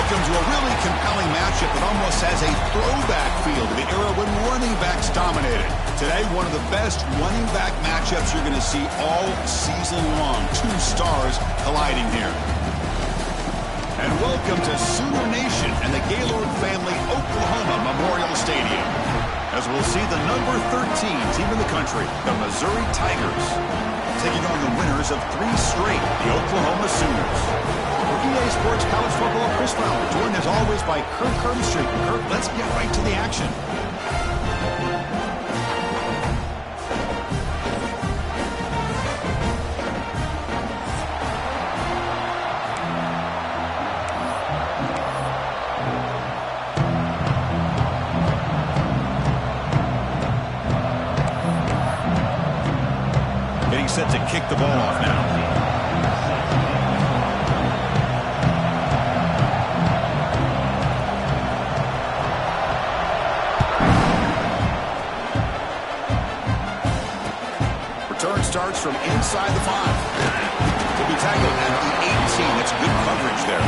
Welcome to a really compelling matchup that almost has a throwback feel to the era when running backs dominated. Today, one of the best running back matchups you're going to see all season long. Two stars colliding here. And welcome to Sooner Nation and the Gaylord family Oklahoma Memorial Stadium, as we'll see the number 13 team in the country, the Missouri Tigers, taking on the winners of 3 straight, the Oklahoma Sooners. For EA Sports College Football, Chris Fowler, joined as always by Kirk Herbstreit. Kirk, let's get right to the action. Getting set to kick the ball off now. Return starts from inside the 5. He'll be tackled at the 18. That's good coverage there.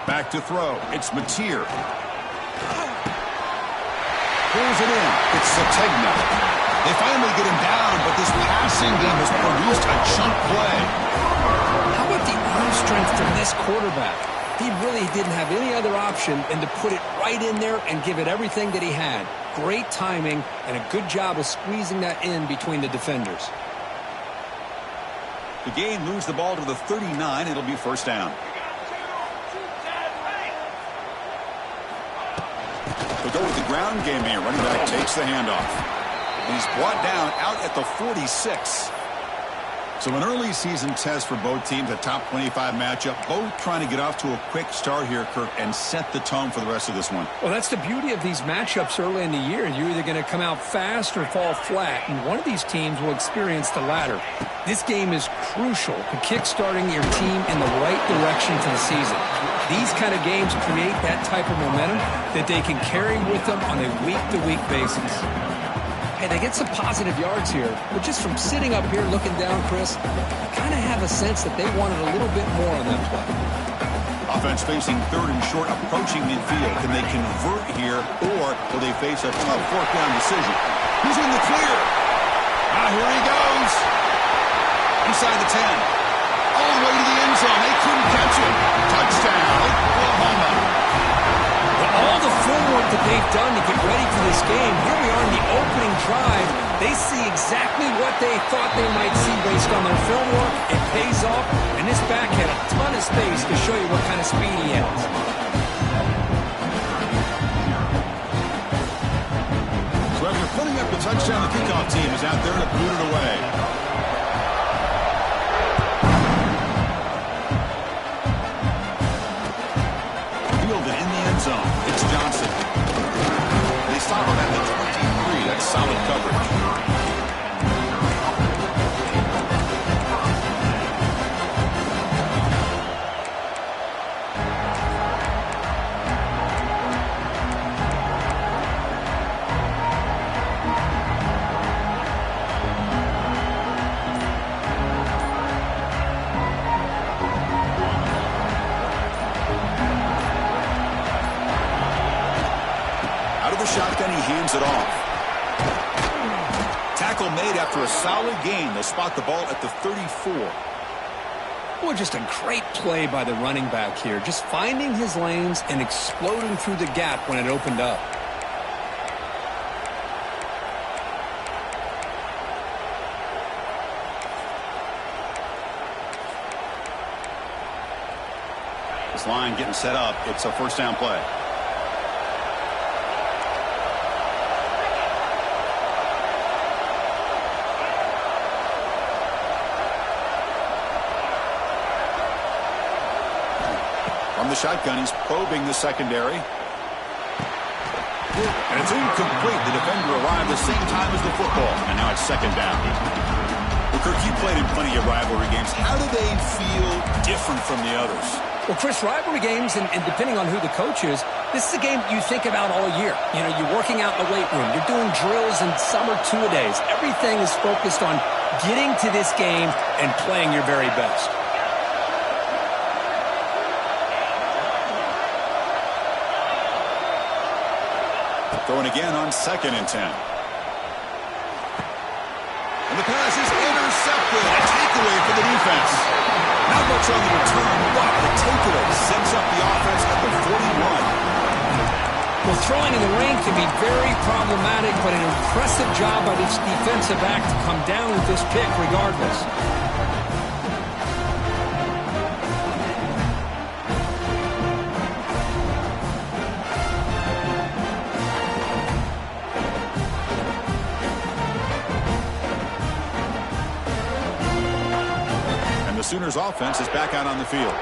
Back to throw. It's Mateer. Pulls it in. It's Sategna. They finally get him down, but this passing game has produced a chunk play. How about the arm strength from this quarterback? He really didn't have any other option than to put it right in there and give it everything that he had. Great timing and a good job of squeezing that in between the defenders. The gain moves the ball to the 39. It'll be first down. They'll go with the ground game here. Running back takes the handoff. And he's brought down out at the 46. So an early season test for both teams, a top 25 matchup. Both trying to get off to a quick start here, Kirk, and set the tone for the rest of this one. Well, that's the beauty of these matchups early in the year. You're either going to come out fast or fall flat, and one of these teams will experience the latter. This game is crucial to kick-starting your team in the right direction for the season. These kind of games create that type of momentum that they can carry with them on a week-to-week basis. Hey, they get some positive yards here, but just from sitting up here looking down, Chris, I kind of have a sense that they wanted a little bit more on that play. Offense facing third and short, approaching midfield. Can they convert here, or will they face a tough fourth down decision? Who's in the clear? Here he goes. Inside the 10. All the way to the end zone. They couldn't catch him. Touchdown, Oklahoma. With all the footwork that they've done to get ready for this game, here we are in the opening drive. They see exactly what they thought they might see based on their film work. It pays off, and this back had a ton of space to show you what kind of speed he has. So after putting up the touchdown, the kickoff team is out there to boot it away. Zone. It's Johnson. They stop him at the 23. That's solid coverage. Shotgun, he hands it off. Tackle made after a solid gain. They'll spot the ball at the 34. Well, just a great play by the running back here. Just finding his lanes and exploding through the gap when it opened up. This line getting set up. It's a first down play. From the shotgun, he's probing the secondary. And it's incomplete. The defender arrived the same time as the football. And now it's second down. Well, Kirk, you played in plenty of rivalry games. How do they feel different from the others? Well, Chris, rivalry games, and depending on who the coach is, this is a game you think about all year. You know, you're working out in the weight room. You're doing drills and summer two-a-days. Everything is focused on getting to this game and playing your very best. Throwing again on 2nd and 10. And the pass is intercepted. A takeaway for the defense. Not much on the return, but the takeaway sets up the offense at the 41. Well, throwing in the rain can be very problematic, but an impressive job by this defensive back to come down with this pick regardless. The Sooners offense is back out on the field.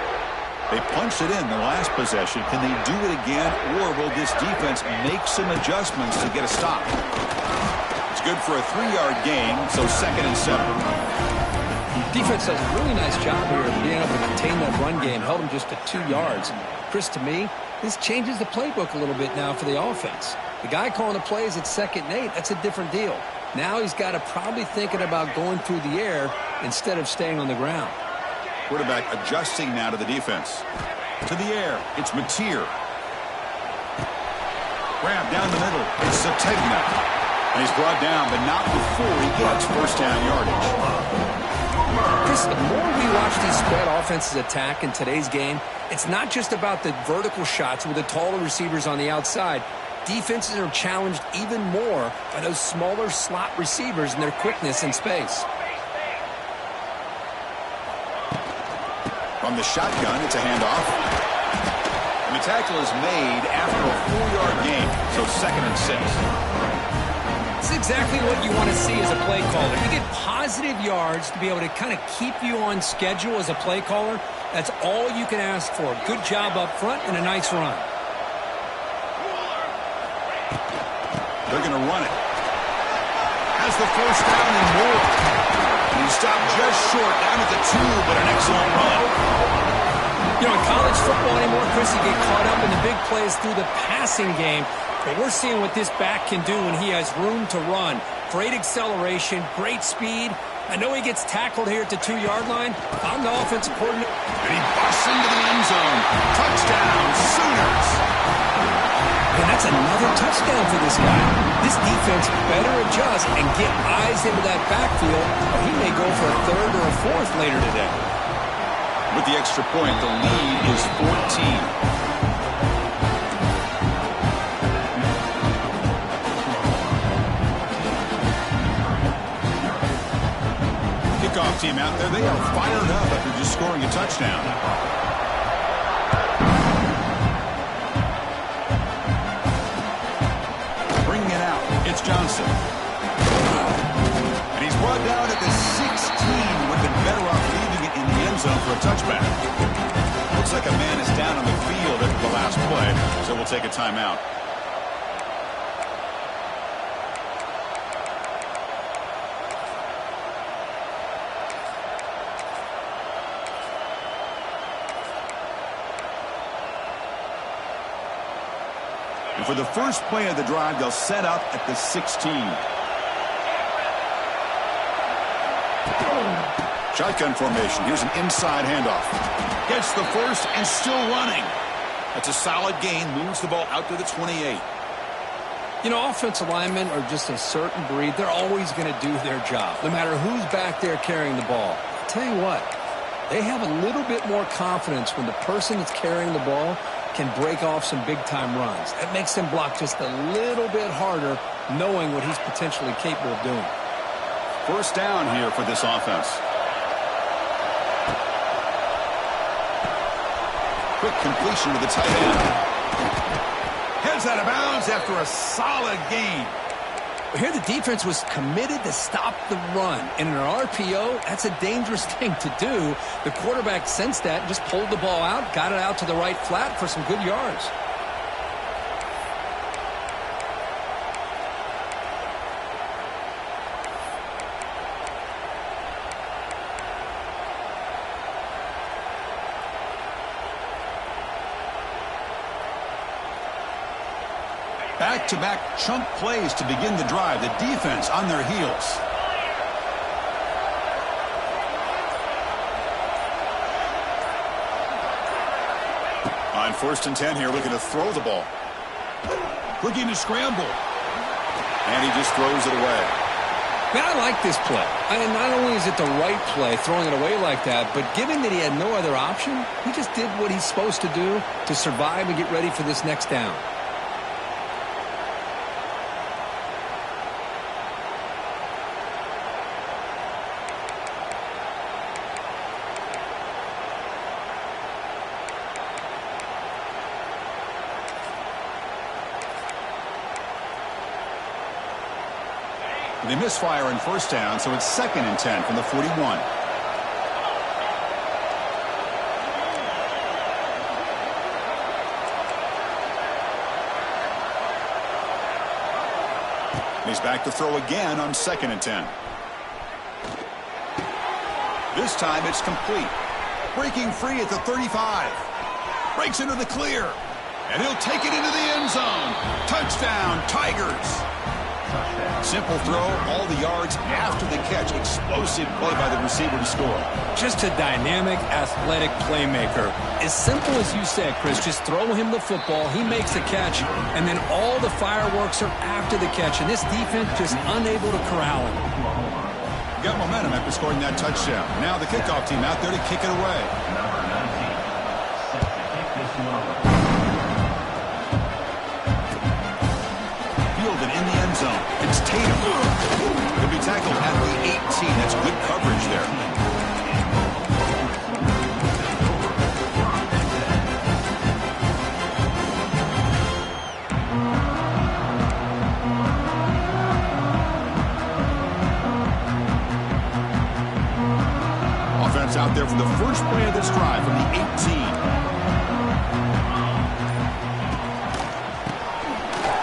They punched it in the last possession. Can they do it again, or will this defense make some adjustments to get a stop? It's good for a 3-yard gain, so 2nd and 7. Defense does a really nice job here of being able to contain that run game, held them just to 2 yards. Chris, to me, this changes the playbook a little bit now for the offense. The guy calling the plays at 2nd and 8, that's a different deal. Now he's got to probably thinking about going through the air instead of staying on the ground. Quarterback adjusting now to the defense. To the air, it's Mateer. Grab down the middle, it's Sategna. And he's brought down, but not before he gets first down yardage. Chris, the more we watch these spread offenses attack in today's game, it's not just about the vertical shots with the taller receivers on the outside. Defenses are challenged even more by those smaller slot receivers and their quickness in space. From the shotgun, it's a handoff. And the tackle is made after a 4-yard gain, so 2nd and 6. It's exactly what you want to see as a play caller. You get positive yards to be able to kind of keep you on schedule as a play caller. That's all you can ask for. Good job up front and a nice run. They're going to run it. Has the first down and more. He stopped just short, down at the 2, but an excellent run. You know, in college football anymore, Chris, you get caught up in the big plays through the passing game. But we're seeing what this back can do when he has room to run. Great acceleration, great speed. I know he gets tackled here at the 2-yard line. I'm the offensive coordinator. And he busts into the end zone. Touchdown, Sooners. And that's another touchdown for this guy. This defense better adjust and get eyes into that backfield, or he may go for a 3rd or a 4th later today. With the extra point, the lead is 14. Kickoff team out there, they are fired up after just scoring a touchdown. It's Johnson. And he's brought down at the 16. Would have been better off leaving it in the end zone for a touchback. Looks like a man is down on the field after the last play, so we'll take a timeout. And for the first play of the drive, they'll set up at the 16. Shotgun formation. Here's an inside handoff. Gets the first and still running. That's a solid gain. Moves the ball out to the 28. You know, offensive linemen are just a certain breed. They're always going to do their job, no matter who's back there carrying the ball. I'll tell you what, they have a little bit more confidence when the person that's carrying the ball can break off some big-time runs. That makes them block just a little bit harder, knowing what he's potentially capable of doing. First down here for this offense. Quick completion to the tight end. Heads out of bounds after a solid gain. Here the defense was committed to stop the run. And in an RPO, that's a dangerous thing to do. The quarterback sensed that and just pulled the ball out, got it out to the right flat for some good yards. Back-to-back chunk plays to begin the drive. The defense on their heels. On 1st and 10 here, looking to throw the ball. Looking to scramble. And he just throws it away. Man, I like this play. And not only is it the right play, throwing it away like that, but given that he had no other option, he just did what he's supposed to do to survive and get ready for this next down. They misfire in 1st down, so it's 2nd and 10 from the 41. He's back to throw again on 2nd and 10. This time it's complete. Breaking free at the 35. Breaks into the clear. And he'll take it into the end zone. Touchdown, Tigers. Simple throw, all the yards after the catch. Explosive play by the receiver to score. Just a dynamic, athletic playmaker. As simple as you said, Chris, just throw him the football, he makes a catch, and then all the fireworks are after the catch. And this defense just unable to corral him. Got momentum after scoring that touchdown. Now the kickoff team out there to kick it away. Fielded in the end zone. It's Tatum. He'll be tackled at the 18. That's good coverage there. Out there for the first play of this drive from the 18.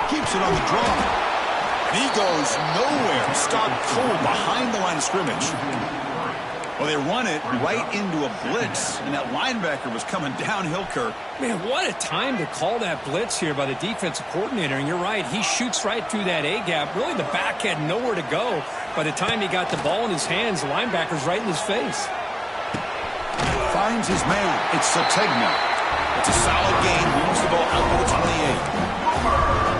Keeps it on the draw. And he goes nowhere. Stopped cold behind the line of scrimmage. Well, they run it right into a blitz, and that linebacker was coming downhill, Kirk. Man, what a time to call that blitz here by the defensive coordinator. And you're right, he shoots right through that A-gap. Really, the back had nowhere to go. By the time he got the ball in his hands, the linebacker's right in his face. Finds his man. It's Sategna. It's a solid gain. Moves the ball out to the 28.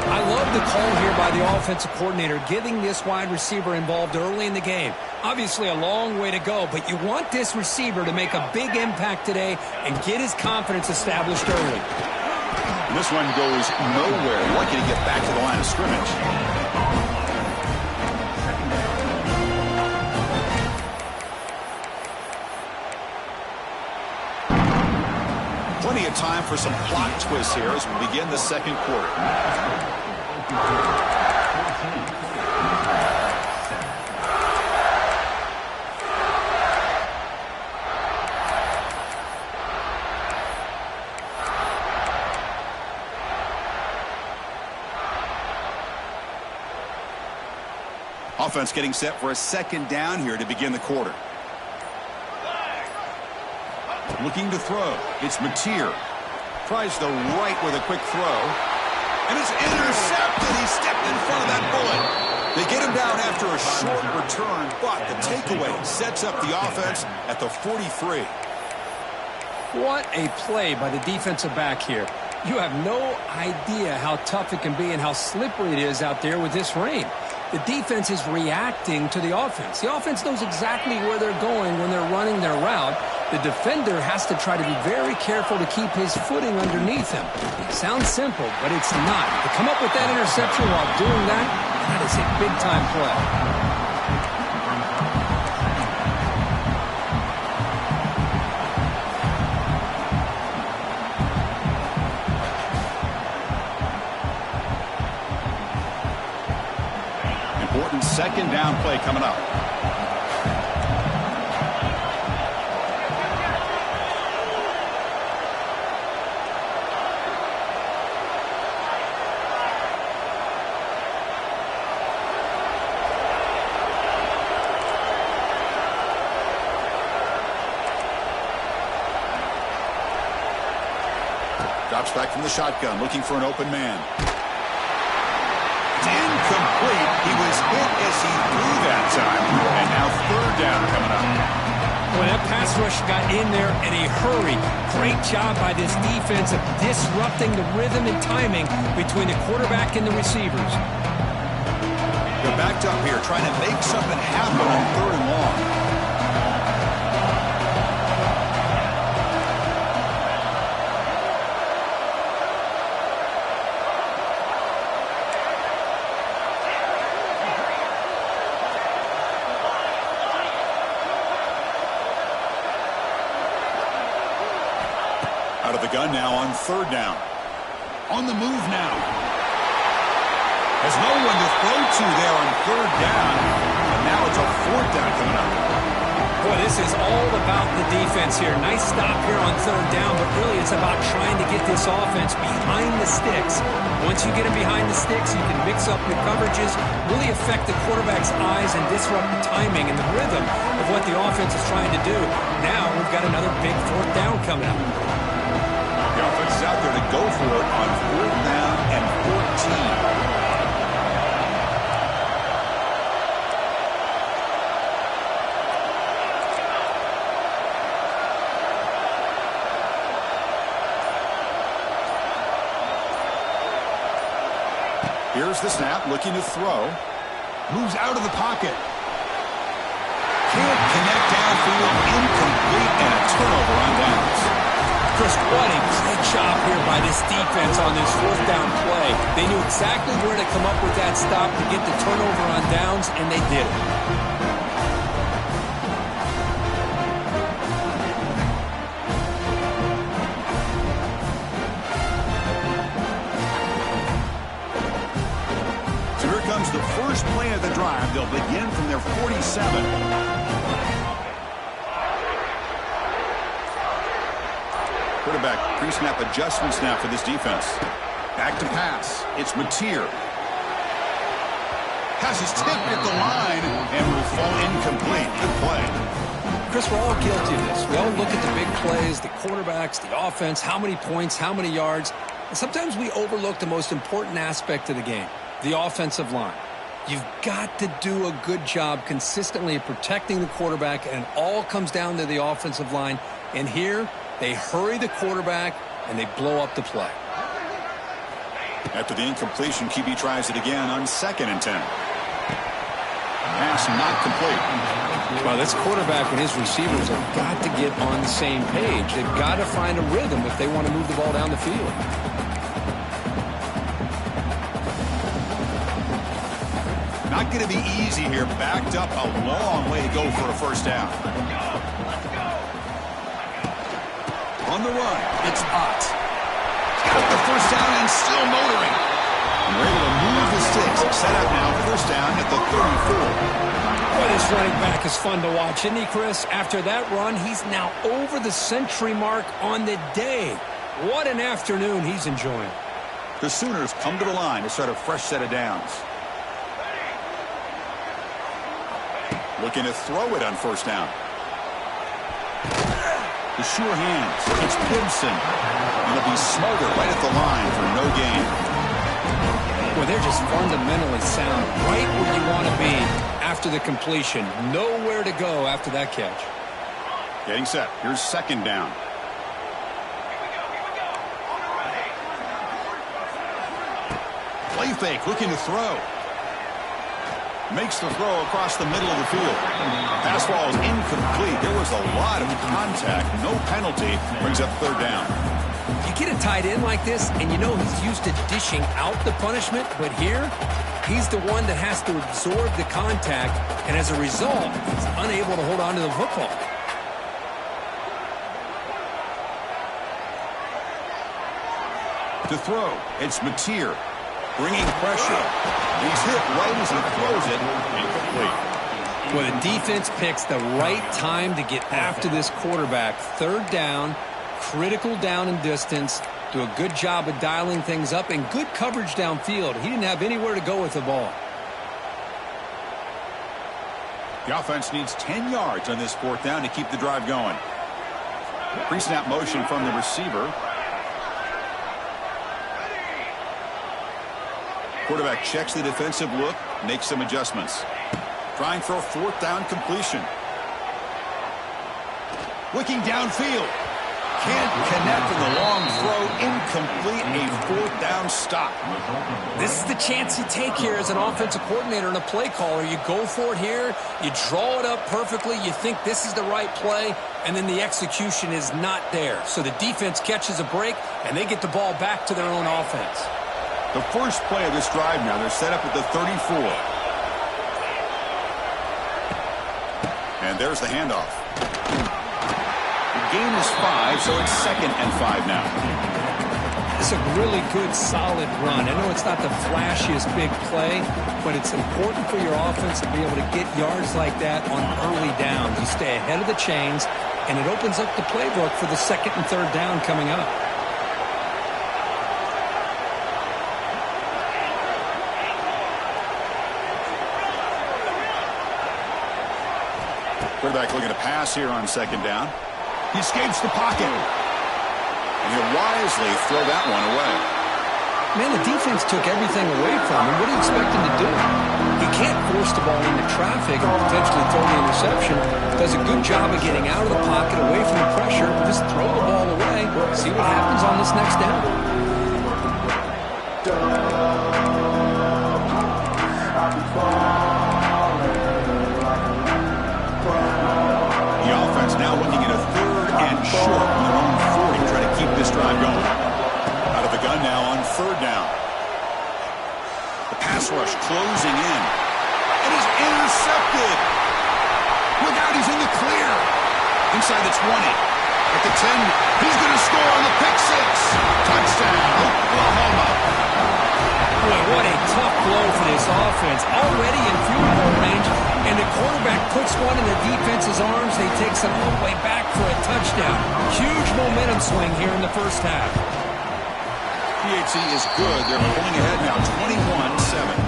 I love the call here by the offensive coordinator, getting this wide receiver involved early in the game. Obviously a long way to go, but you want this receiver to make a big impact today and get his confidence established early. And this one goes nowhere. Lucky to get back to the line of scrimmage. Plenty of time for some plot twists here as we begin the second quarter. Offense getting set for a second down here to begin the quarter. Looking to throw. It's Mateer. Tries the right with a quick throw. And it's intercepted. He stepped in front of that bullet. They get him down after a short return, but the takeaway sets up the offense at the 43. What a play by the defensive back here. You have no idea how tough it can be and how slippery it is out there with this rain. The defense is reacting to the offense. The offense knows exactly where they're going when they're running their route. The defender has to try to be very careful to keep his footing underneath him. It sounds simple, but it's not. To come up with that interception while doing that, that is a big-time play. second down play coming up. Drops back from the shotgun, looking for an open man. It's incomplete. He was hit as he threw that time. And now third down coming up. Well, that pass rush got in there in a hurry. Great job by this defense of disrupting the rhythm and timing between the quarterback and the receivers. They're backed up here, trying to make something happen on third and long. Out of the gun now on third down. On the move now. Has no one to throw to there on third down. And now it's a fourth down coming up. Boy, this is all about the defense here. Nice stop here on third down, but really it's about trying to get this offense behind the sticks. Once you get them behind the sticks, you can mix up your coverages, really affect the quarterback's eyes and disrupt the timing and the rhythm of what the offense is trying to do. Now we've got another big fourth down coming up. The offense is out there to go for it on fourth down and 14. Here's the snap, looking to throw. Moves out of the pocket. Can't connect downfield, incomplete, and a turnover on downs. Chris, what a great job here by this defense on this fourth down play. They knew exactly where to come up with that stop to get the turnover on downs, and they did it. So here comes the first play of the drive. They'll begin from their 47. Quarterback pre-snap adjustments now for this defense. Back to pass. It's Mateer. Pass is tipped at the line and will fall incomplete. Good play. Chris, we're all guilty of this. We all look at the big plays, the quarterbacks, the offense, how many points, how many yards. And sometimes we overlook the most important aspect of the game, the offensive line. You've got to do a good job consistently of protecting the quarterback, and it all comes down to the offensive line. And here, they hurry the quarterback, and they blow up the play. After the incompletion, QB tries it again on 2nd and 10. Pass not complete. Well, this quarterback and his receivers have got to get on the same page. They've got to find a rhythm if they want to move the ball down the field. Not going to be easy here. Backed up a long way to go for a first down. On the run, it's Ott. Got the first down and still motoring. And we're able to move the sticks. Set up now, first down at the 34. Boy, this running back is fun to watch, isn't he, Chris? After that run, he's now over the century mark on the day. What an afternoon he's enjoying. The Sooners come to the line to start a fresh set of downs. Looking to throw it on first down. The sure hands. It's Gibson. And it'll be Smolder right at the line for no gain. Well, they're just fundamentally sound. Right where you want to be after the completion. Nowhere to go after that catch. Getting set. Here's second down. Play fake. Looking to throw. Makes the throw across the middle of the field. Pass ball is incomplete. There was a lot of contact. No penalty. Brings up third down. You get a tight end like this, and you know he's used to dishing out the punishment, but here, he's the one that has to absorb the contact, and as a result, he's unable to hold on to the football. To throw, it's Mateer. Bringing pressure. He's hit right as he throws it. Incomplete. Well, the defense picks the right time to get after this quarterback. Third down, critical down and distance. Do a good job of dialing things up and good coverage downfield. He didn't have anywhere to go with the ball. The offense needs 10 yards on this fourth down to keep the drive going. Pre-snap motion from the receiver. Quarterback checks the defensive look, makes some adjustments. Trying for a fourth down completion. Looking downfield. Can't connect with the long throw. Incomplete. A fourth down stop. This is the chance you take here as an offensive coordinator and a play caller. You go for it here. You draw it up perfectly. You think this is the right play, and then the execution is not there. So the defense catches a break, and they get the ball back to their own offense. The first play of this drive now, they're set up at the 34. And there's the handoff. The gain is 5, so it's 2nd and 5 now. It's a really good, solid run. I know it's not the flashiest big play, but it's important for your offense to be able to get yards like that on early downs. You stay ahead of the chains, and it opens up the playbook for the 2nd and 3rd down coming up. Quarterback looking to pass here on 2nd down. He escapes the pocket. And he'll wisely throw that one away. Man, the defense took everything away from him. What do you expect him to do? He can't force the ball into traffic and potentially throw the interception. Does a good job of getting out of the pocket, away from the pressure. Just throw the ball away. See what happens on this next down. Now looking at a 3rd and short on their own 40, trying to keep this drive going. Out of the gun now on 3rd down. The pass rush closing in. It is intercepted. Look out, he's in the clear. Inside the 20. At the 10, he's going to score on the pick 6. Touchdown, Oklahoma. Boy, what a tough blow for this offense. Already in field goal range, and the quarterback puts one in the defense's arms. They take some all the way back for a touchdown. Huge momentum swing here in the first half. PAT is good. They're pulling ahead now, 21-7.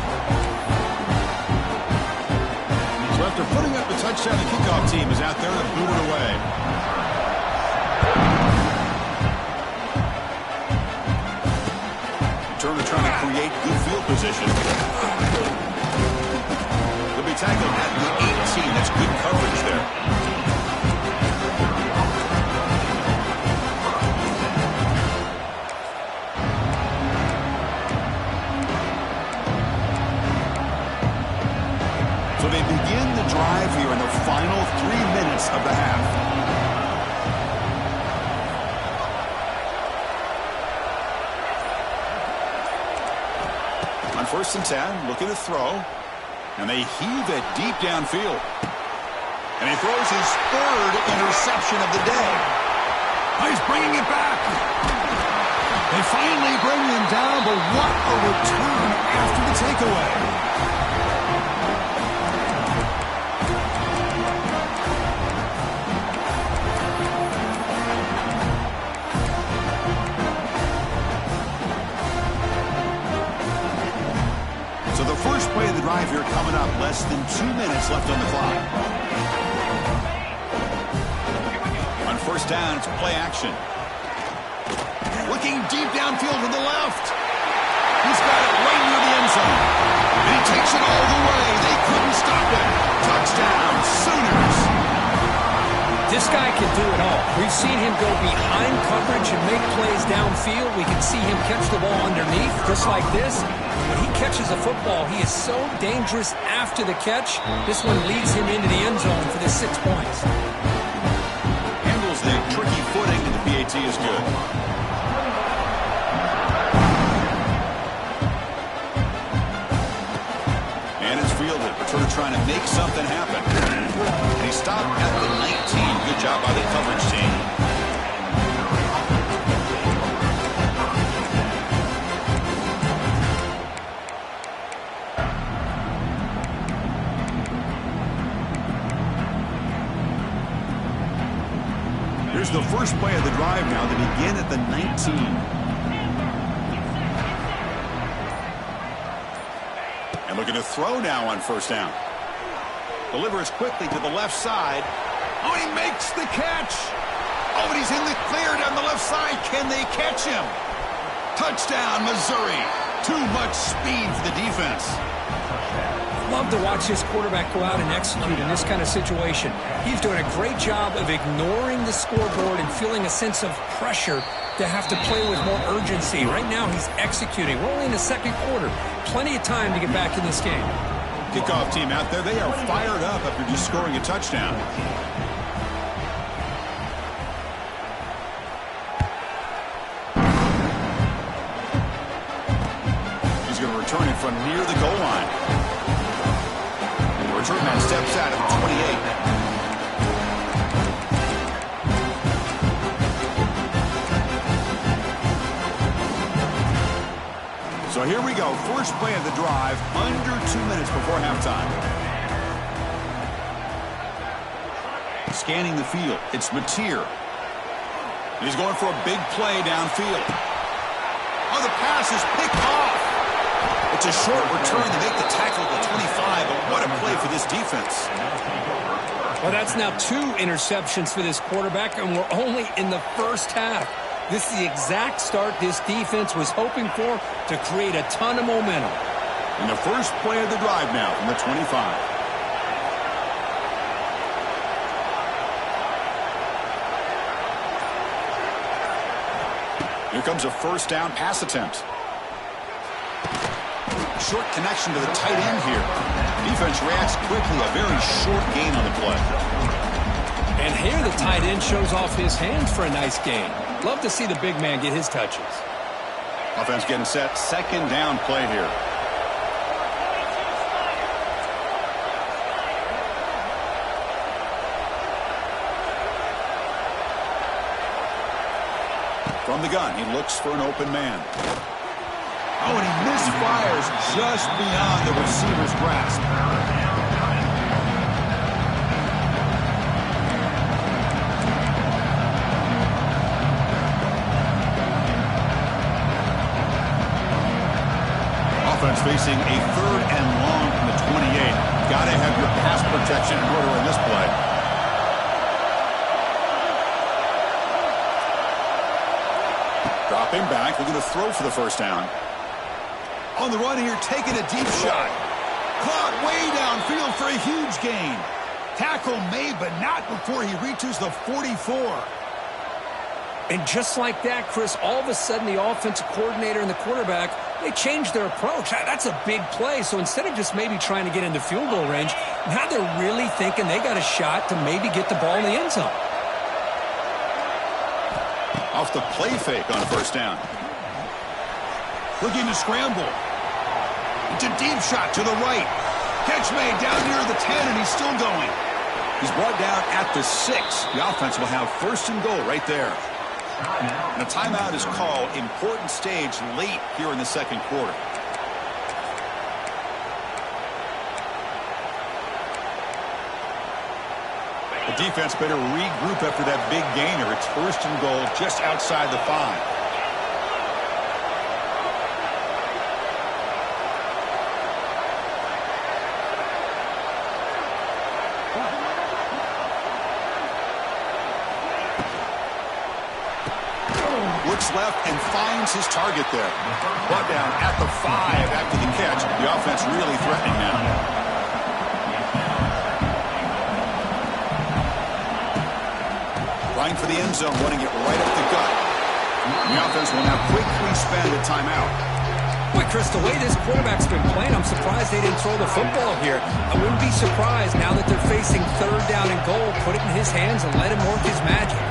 So after putting up the touchdown, the kickoff team is out there to boot it away. Turner trying to create good field position. They'll be tackled at the 18. That's good coverage there. So they begin the drive here in the final 3 minutes of the half. On 1st and 10, looking to throw. And they heave it deep downfield. And he throws his 3rd interception of the day. Oh, he's bringing it back. They finally bring him down, but what a return after the takeaway. First play of the drive here coming up. Less than 2 minutes left on the clock. On 1st down, it's play action. Looking deep downfield to the left. He's got it right near the end zone. And he takes it all the way. They couldn't stop it. Touchdown, Sooners. This guy can do it all. We've seen him go behind coverage and make plays downfield. We can see him catch the ball underneath, just like this. When he catches a football, he is so dangerous after the catch. This one leads him into the end zone for the 6 points. Handles the tricky footing, and the PAT is good. And it's fielded. Returner trying to make something happen. And he stopped at the 19. Good job by the coverage team. first play of the drive now. They begin at the 19. And looking to throw now on first down. Delivers quickly to the left side. Oh, he makes the catch. Oh, and he's in the clear down the left side. Can they catch him? Touchdown, Missouri. Too much speed for the defense. Love to watch this quarterback go out and execute in this kind of situation. He's doing a great job of ignoring the scoreboard and feeling a sense of pressure to have to play with more urgency. Right now, he's executing. We're only in the second quarter. Plenty of time to get back in this game. Kickoff team out there. They are fired up after just scoring a touchdown. He's going to return it from near the goal line. The return man steps out at the 28. So here we go. First play of the drive, under 2 minutes before halftime. Scanning the field. It's Mateer. He's going for a big play downfield. Oh, the pass is picked off. It's a short return to make the tackle at the 25, but what a play for this defense. Well, that's now 2 interceptions for this quarterback, and we're only in the first half. This is the exact start this defense was hoping for to create a ton of momentum. And the first play of the drive now from the 25. Here comes a first down pass attempt. Short connection to the tight end here. Defense reacts quickly. A very short gain on the play. And here the tight end shows off his hands for a nice gain. Love to see the big man get his touches. Offense getting set. Second down play here. From the gun, he looks for an open man. Oh, and he misfires just beyond the receiver's grasp. Offense facing a third and long from the 28. Got to have your pass protection in order in this play. Dropping back, looking to throw for the first down. On the run here, taking a deep shot. Caught way downfield for a huge gain. Tackle made, but not before he reaches the 44. And just like that, Chris, all of a sudden the offensive coordinator and the quarterback, they changed their approach. That's a big play. So instead of just maybe trying to get into field goal range, now they're really thinking they got a shot to maybe get the ball in the end zone. Off the play fake on first down. Looking to scramble. It's a deep shot to the right. Catch made down near the 10, and he's still going. He's brought down at the 6. The offense will have first and goal right there. And a timeout is called. Important stage late here in the second quarter. The defense better regroup after that big gainer. It's first and goal just outside the 5. Looks left and finds his target there. Brought down at the 5 after the catch. The offense really threatening now. Running for the end zone, running it right up the gut. The offense will now quickly spend a timeout. Boy, Chris, the way this quarterback's been playing, I'm surprised they didn't throw the football here. I wouldn't be surprised now that they're facing third down and goal. Put it in his hands and let him work his magic.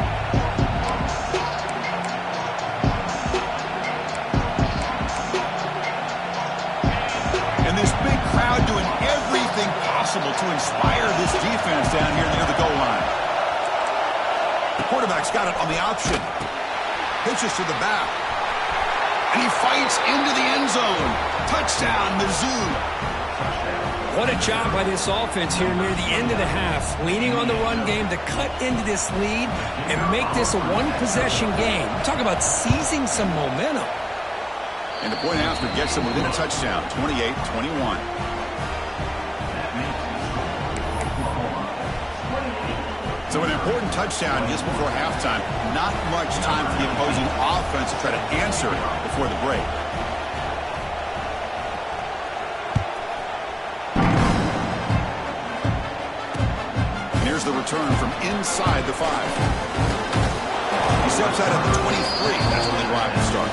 To inspire this defense down here near the goal line. The quarterback's got it on the option. Pitches to the back. And he fights into the end zone. Touchdown, Mizzou. What a job by this offense here near the end of the half, leaning on the run game to cut into this lead and make this a one-possession game. Talk about seizing some momentum. And the point after gets them within a touchdown, 28-21. So an important touchdown just before halftime. Not much time for the opposing offense to try to answer before the break. Here's the return from inside the 5. He steps out at the 23. That's when the drive will start.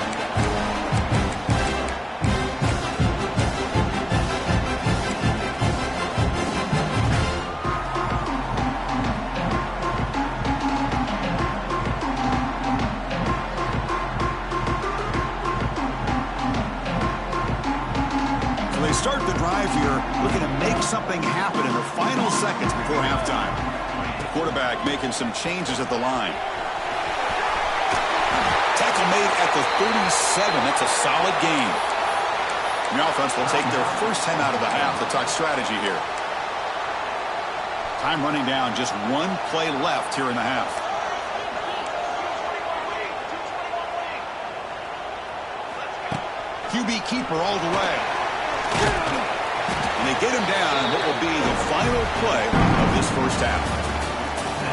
So they start the drive here, looking to make something happen in the final seconds before halftime. Quarterback making some changes at the line. Tackle made at the 37. That's a solid gain. The offense will take their first 10 out of the half to talk strategy here. Time running down, just one play left here in the half. QB keeper all the way. And they get him down what will be the final play of this first half.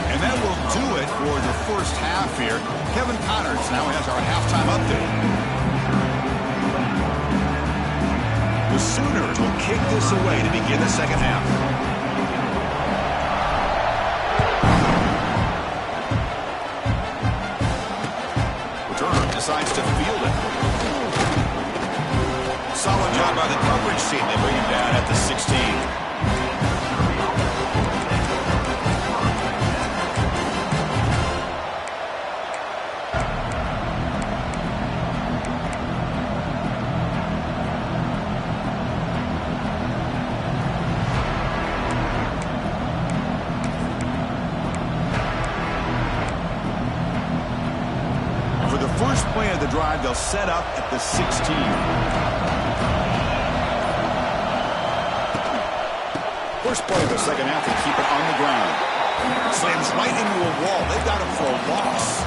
And that will do it for the first half here. Kevin Connors now has our halftime update. The Sooners will kick this away to begin the second half. Returner decides to field it. Solid job by the coverage team. They bring him down at the 16. Play of the drive, they'll set up at the 16. First play of the second half, they keep it on the ground. Slams right into a wall. They've got him for a loss.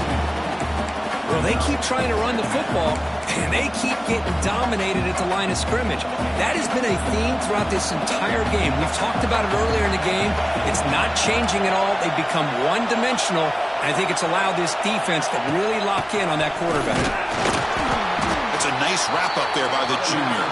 Well, they keep trying to run the football, and they keep getting dominated at the line of scrimmage. That has been a theme throughout this entire game. We've talked about it earlier in the game. It's not changing at all. They've become one-dimensional. I think it's allowed this defense to really lock in on that quarterback. It's a nice wrap-up there by the junior.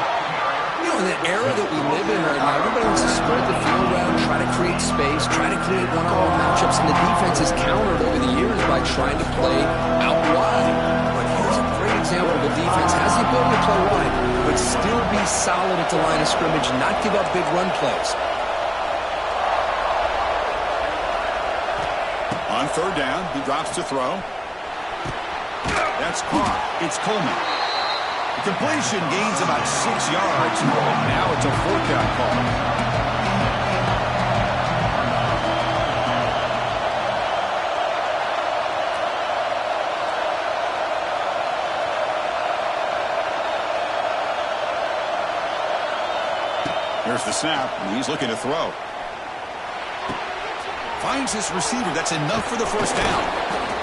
You know, in the era that we live in right now, everybody wants to spread the field around, try to create space, try to create one-on-one matchups, and the defense has countered over the years by trying to play out wide. But here's a great example of a defense has the ability to play wide, but still be solid at the line of scrimmage and not give up big run plays. On third down, he drops to throw. That's caught. It's Coleman. The completion gains about 6 yards. Now it's a 4-count call. Here's the snap, and he's looking to throw. Finds his receiver. That's enough for the first down.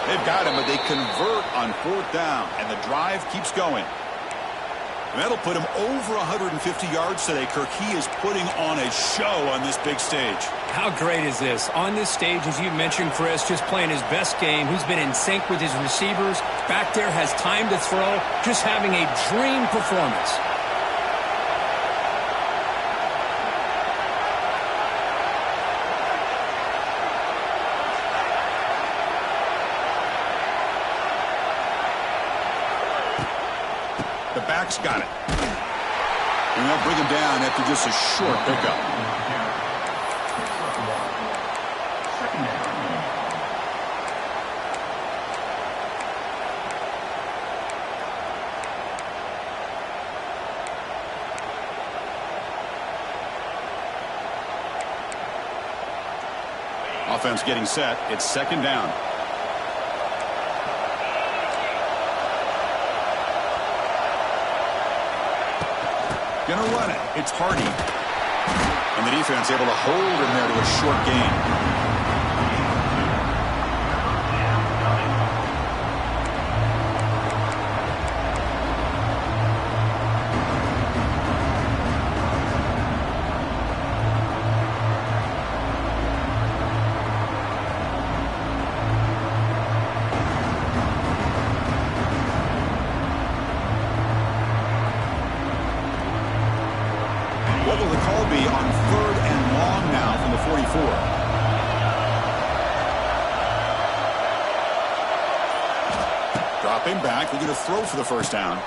They've got him, but they convert on 4th down, and the drive keeps going. And that'll put him over 150 yards today. Kirk, he is putting on a show on this big stage. How great is this? On this stage, as you mentioned, Chris, just playing his best game. He's been in sync with his receivers. Back there, has time to throw. Just having a dream performance. The back's got it. And they'll bring him down after just a short pickup. Offense getting set. It's 2nd down. Gonna run it. It's Hardy. And the defense able to hold him there to a short gain. What will the call be on 3rd and long now from the 44? Dropping back, we're going to throw for the first down.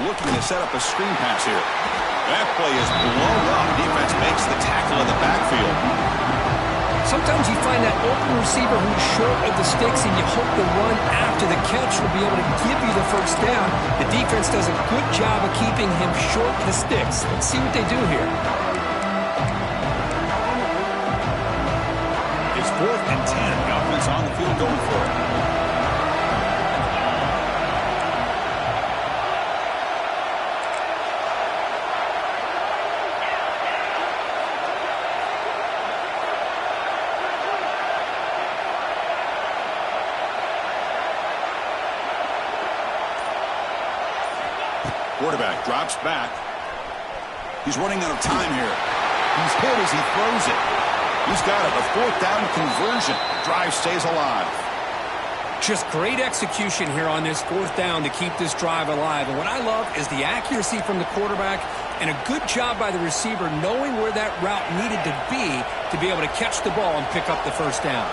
Looking to set up a screen pass here. That play is blown up. Defense makes the tackle in the backfield. Sometimes you find that open receiver who's short of the sticks, and you hope the run after the catch will be able to give you the first down. The defense does a good job of keeping him short of the sticks. Let's see what they do here. It's 4th and 10. The offense on the field going for it. Quarterback drops back. He's running out of time here. He's hit as he throws it. He's got it. A 4th down conversion. Drive stays alive. Just great execution here on this 4th down to keep this drive alive. And what I love is the accuracy from the quarterback and a good job by the receiver knowing where that route needed to be able to catch the ball and pick up the first down.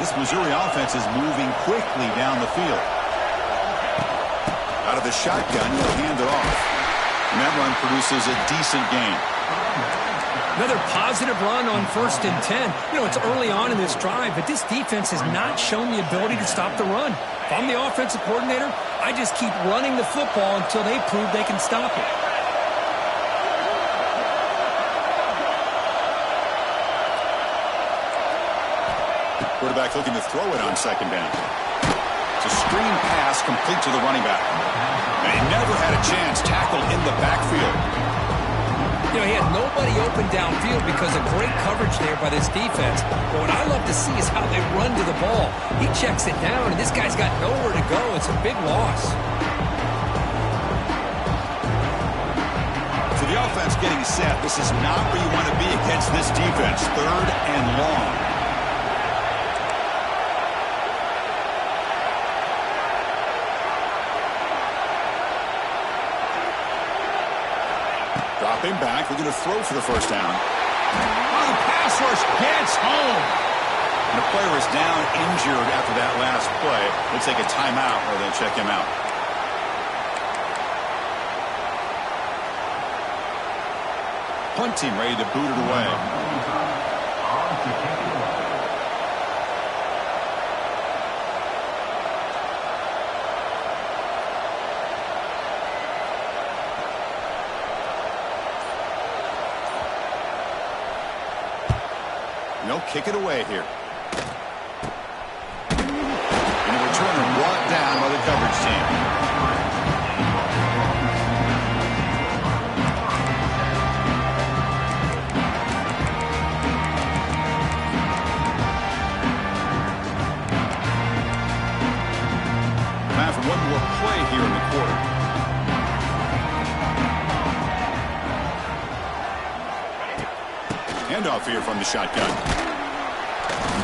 This Missouri offense is moving quickly down the field. Out of the shotgun, he'll hand it off. And that run produces a decent gain. Another positive run on 1st and 10. You know, it's early on in this drive, but this defense has not shown the ability to stop the run. If I'm the offensive coordinator, I just keep running the football until they prove they can stop it. Quarterback looking to throw it on 2nd down. It's a screen pass complete to the running back. And he never had a chance. Tackled in the backfield. You know, he had nobody open downfield because of great coverage there by this defense. But what I love to see is how they run to the ball. He checks it down, and this guy's got nowhere to go. It's a big loss. So the offense getting set. This is not where you want to be against this defense. 3rd and long. Dropping back, we're going to throw for the first down. Oh, the pass rush gets home. And the player is down injured after that last play. We'll take a timeout or they'll check him out. Punt team ready to boot it away. No, kick it away here. And the returner brought down by the coverage team. Time for one more play here in the quarter. Handoff here from the shotgun.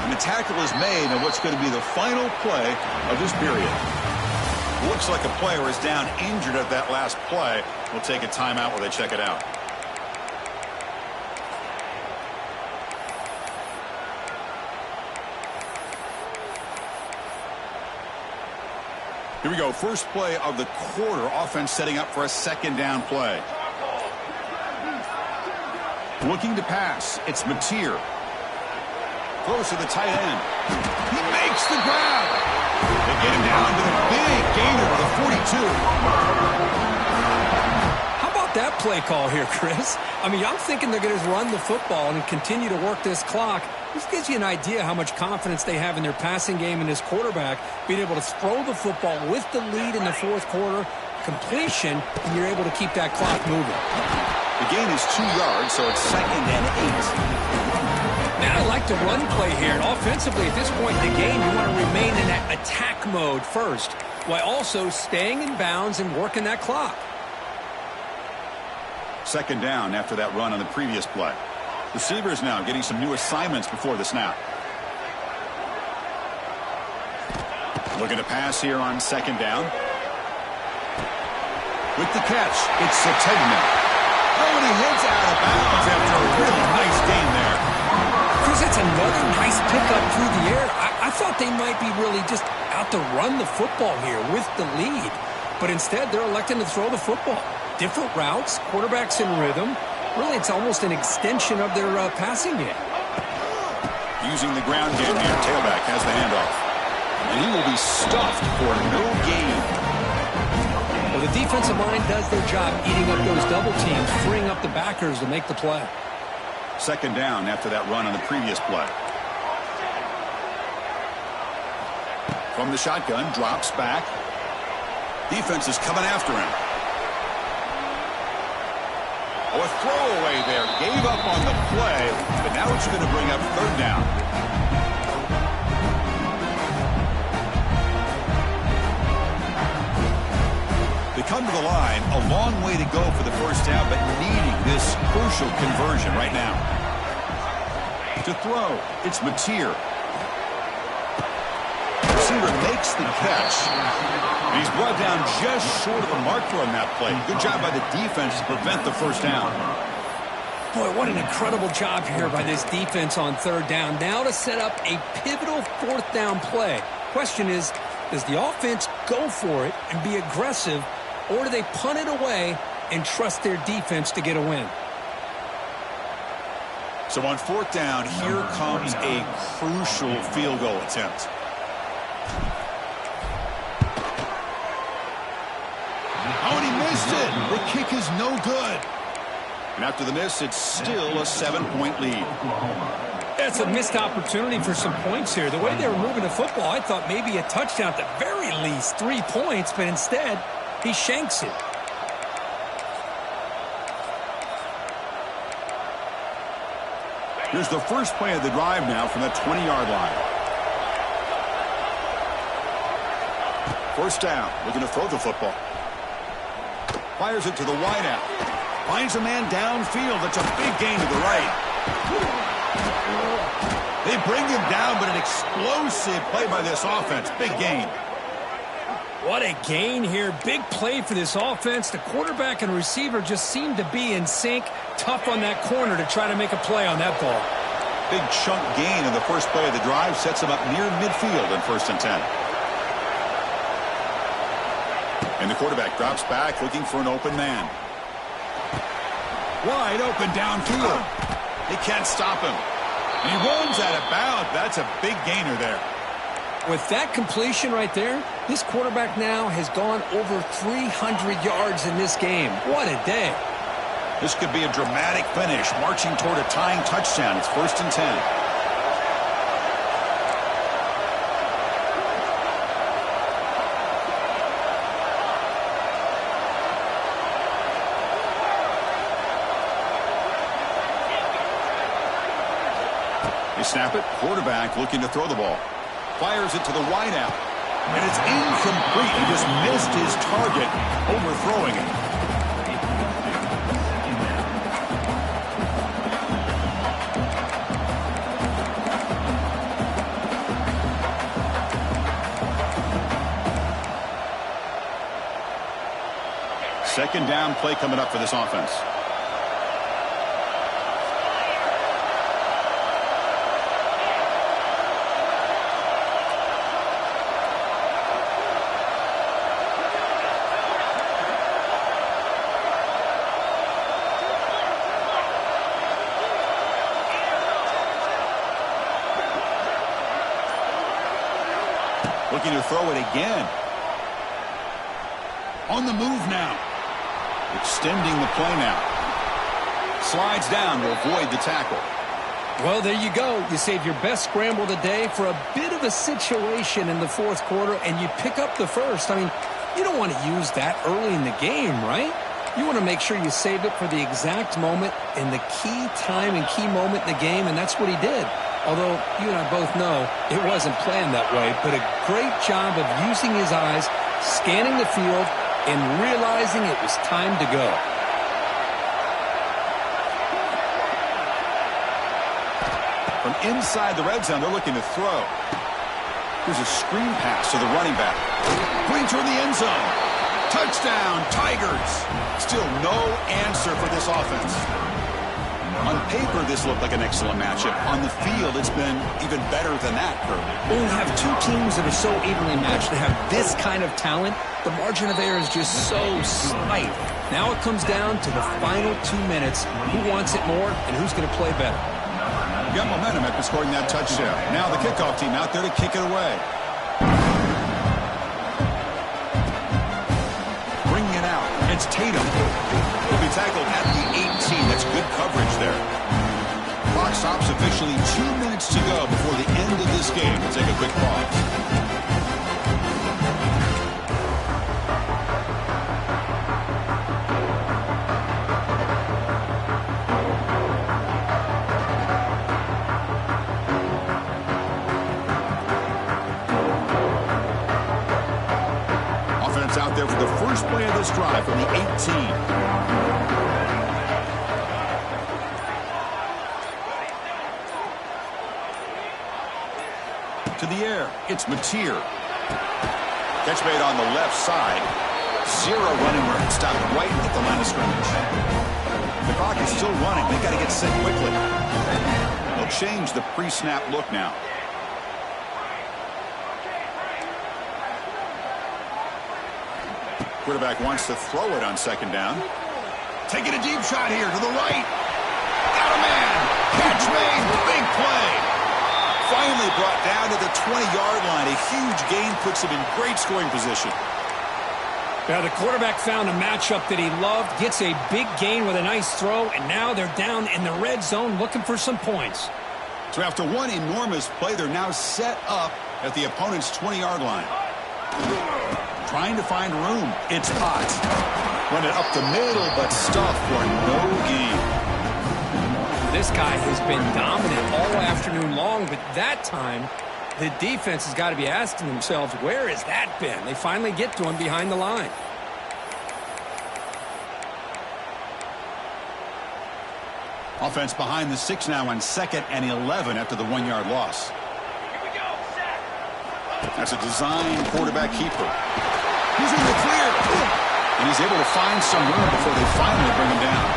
And the tackle is made on what's going to be the final play of this period. Looks like a player is down injured at that last play. We'll take a timeout while they check it out. Here we go. First play of the quarter. Offense setting up for a 2nd down play. Looking to pass. It's Mateer. Throws to the tight end. He makes the grab. They get him down to the big gainer of the 42. How about that play call here, Chris? I mean, I'm thinking they're going to run the football and continue to work this clock. This gives you an idea how much confidence they have in their passing game and this quarterback being able to throw the football with the lead in the fourth quarter, completion, and you're able to keep that clock moving. The gain is 2 yards, so it's 2nd and 8. Man, I like the run play here. And offensively, at this point in the game, you want to remain in that attack mode first, while also staying in bounds and working that clock. 2nd down after that run on the previous play. Receivers now getting some new assignments before the snap. Looking to pass here on 2nd down. With the catch, it's Sategna. Oh, and he hits out of bounds after a really nice gain there. Chris, it's another nice pickup through the air. I thought they might be really just out to run the football here with the lead. But instead, they're electing to throw the football. Different routes, quarterbacks in rhythm. Really, it's almost an extension of their passing game. Using the ground game here, tailback has the handoff. And he will be stuffed for no gain. Well, the defensive line does their job eating up those double teams, freeing up the backers to make the play. 2nd down after that run on the previous play. From the shotgun, drops back. Defense is coming after him. Oh, a throwaway there. Gave up on the play, but now it's going to bring up 3rd down. They come to the line, a long way to go for the 1st down, but needing this crucial conversion right now. To throw, it's Mateer. Receiver makes the catch. And he's brought down just short of the marker on that play. Good job by the defense to prevent the 1st down. Boy, what an incredible job here by this defense on 3rd down. Now to set up a pivotal 4th down play. Question is, does the offense go for it and be aggressive, or do they punt it away and trust their defense to get a win? So on 4th down, here comes a crucial field goal attempt. Oh, and he missed it. The kick is no good. And after the miss, it's still a 7-point lead. That's a missed opportunity for some points here. The way they were moving the football, I thought maybe a touchdown at the very least, 3 points, but instead, he shanks it. Here's the first play of the drive now from the 20-yard line. 1st down, looking to throw the football. Fires it to the wideout. Finds a man downfield. That's a big gain to the right. They bring him down, but an explosive play by this offense. Big gain. What a gain here. Big play for this offense. The quarterback and receiver just seem to be in sync. Tough on that corner to try to make a play on that ball. Big chunk gain in the first play of the drive. Sets him up near midfield in 1st and 10. And the quarterback drops back looking for an open man. Wide open downfield. They can't stop him. And he runs out of bounds. That's a big gainer there. With that completion right there, this quarterback now has gone over 300 yards in this game. What a day. This could be a dramatic finish, marching toward a tying touchdown. It's 1st and 10. They snap it. Quarterback looking to throw the ball. Fires it to the wideout. And it's incomplete. He just missed his target, overthrowing it. Second down play coming up for this offense. Looking to throw it again. On the move now. Extending the play now. Slides down to avoid the tackle. Well, there you go. You save your best scramble of the day for a bit of a situation in the fourth quarter, and you pick up the first. I mean, you don't want to use that early in the game, right? You want to make sure you save it for the exact moment and the key time and key moment in the game, and that's what he did. Although you and I both know it wasn't planned that way, but a great job of using his eyes, scanning the field, and realizing it was time to go. From inside the red zone, they're looking to throw. Here's a screen pass to the running back. Going toward the end zone. Touchdown, Tigers. Still no answer for this offense. On paper, this looked like an excellent matchup. On the field, it's been even better than that, Kirby. When you have two teams that are so evenly matched, that have this kind of talent, the margin of error is just so slight. Now it comes down to the final 2 minutes. Who wants it more and who's going to play better? Got momentum after scoring that touchdown. Now the kickoff team out there to kick it away. Bringing it out. It's Tatum. He'll be tackled at the 18. That's good coverage there. Clock stops officially 2 minutes to go before the end of this game. We'll take a quick pause. Out there for the first play of this drive from the 18. To the air, it's Mateer. Catch made on the left side. Zero running room, stopped right at the line of scrimmage. The clock is still running. They got to get set quickly. They'll change the pre-snap look now. Quarterback wants to throw it on second down. Taking a deep shot here to the right. Got a man. Catch made. Big play. Finally brought down to the 20-yard line. A huge gain puts him in great scoring position. Now the quarterback found a matchup that he loved, gets a big gain with a nice throw, and now they're down in the red zone looking for some points. So after one enormous play, they're now set up at the opponent's 20-yard line. Trying to find room. It's hot. Run it up the middle, but stuff for no gain. This guy has been dominant all afternoon long, but that time, the defense has got to be asking themselves, where has that been? They finally get to him behind the line. Offense behind the 6 now on 2nd and 11 after the 1-yard loss. That's a design quarterback keeper. He's in the clear. And he's able to find some room before they finally bring him down.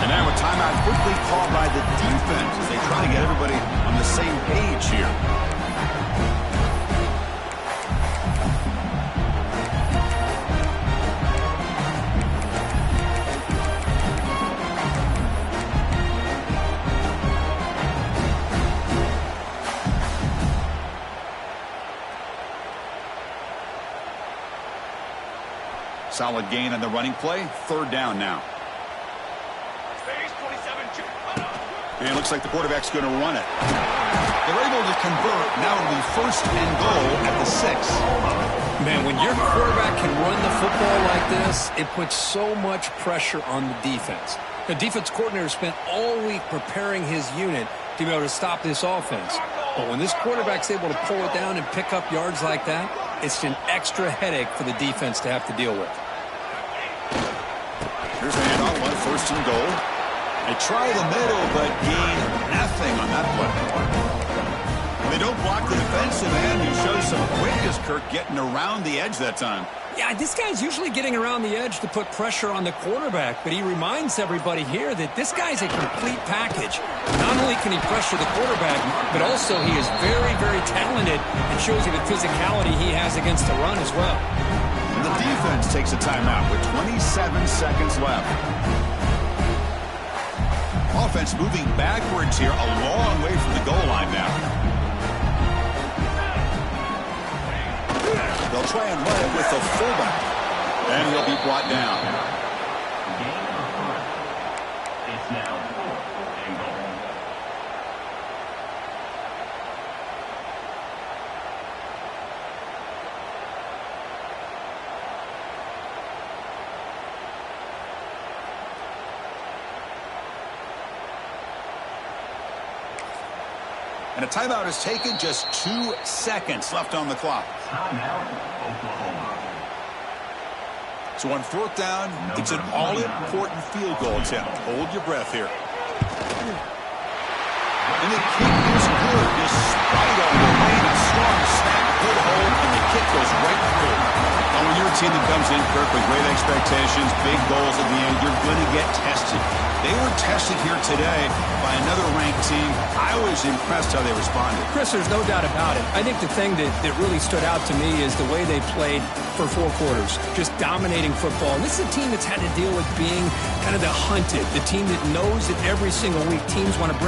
And now a timeout quickly called by the defense as they try to get everybody on the same page here. Solid gain on the running play. 3rd down now. And it looks like the quarterback's going to run it. They're able to convert. Now it'll be 1st and goal at the 6. Man, when your quarterback can run the football like this, it puts so much pressure on the defense. The defense coordinator spent all week preparing his unit to be able to stop this offense. But when this quarterback's able to pull it down and pick up yards like that, it's an extra headache for the defense to have to deal with. Here's a handoff, 1st and goal. They try the middle, but gain nothing on that play. They don't block the defensive end. He shows some quickness, Kirk, getting around the edge that time. Yeah, this guy's usually getting around the edge to put pressure on the quarterback, but he reminds everybody here that this guy's a complete package. Not only can he pressure the quarterback, but also he is very, very talented and shows you the physicality he has against the run as well. And the defense takes a timeout with 27 seconds left. Offense moving backwards here, a long way from the goal line now. They'll try and run it with the fullback. And he'll be brought down. It's now 4th and goal. And a timeout is taken, just 2 seconds left on the clock. Timeout, Oklahoma. So on 4th down, it's an all-important field goal attempt. Hold your breath here. And the kick is good despite all the rain. A strong snap, good hold, and the kick goes right through. And when you're a team that comes in, Kirk, with great expectations, big goals at the end, you're going to get tested. They were tested here today by another ranked team. I was impressed how they responded. Chris, there's no doubt about it. I think the thing that really stood out to me is the way they played for 4 quarters, just dominating football. And this is a team that's had to deal with being kind of the hunted, the team that knows that every single week teams want to bring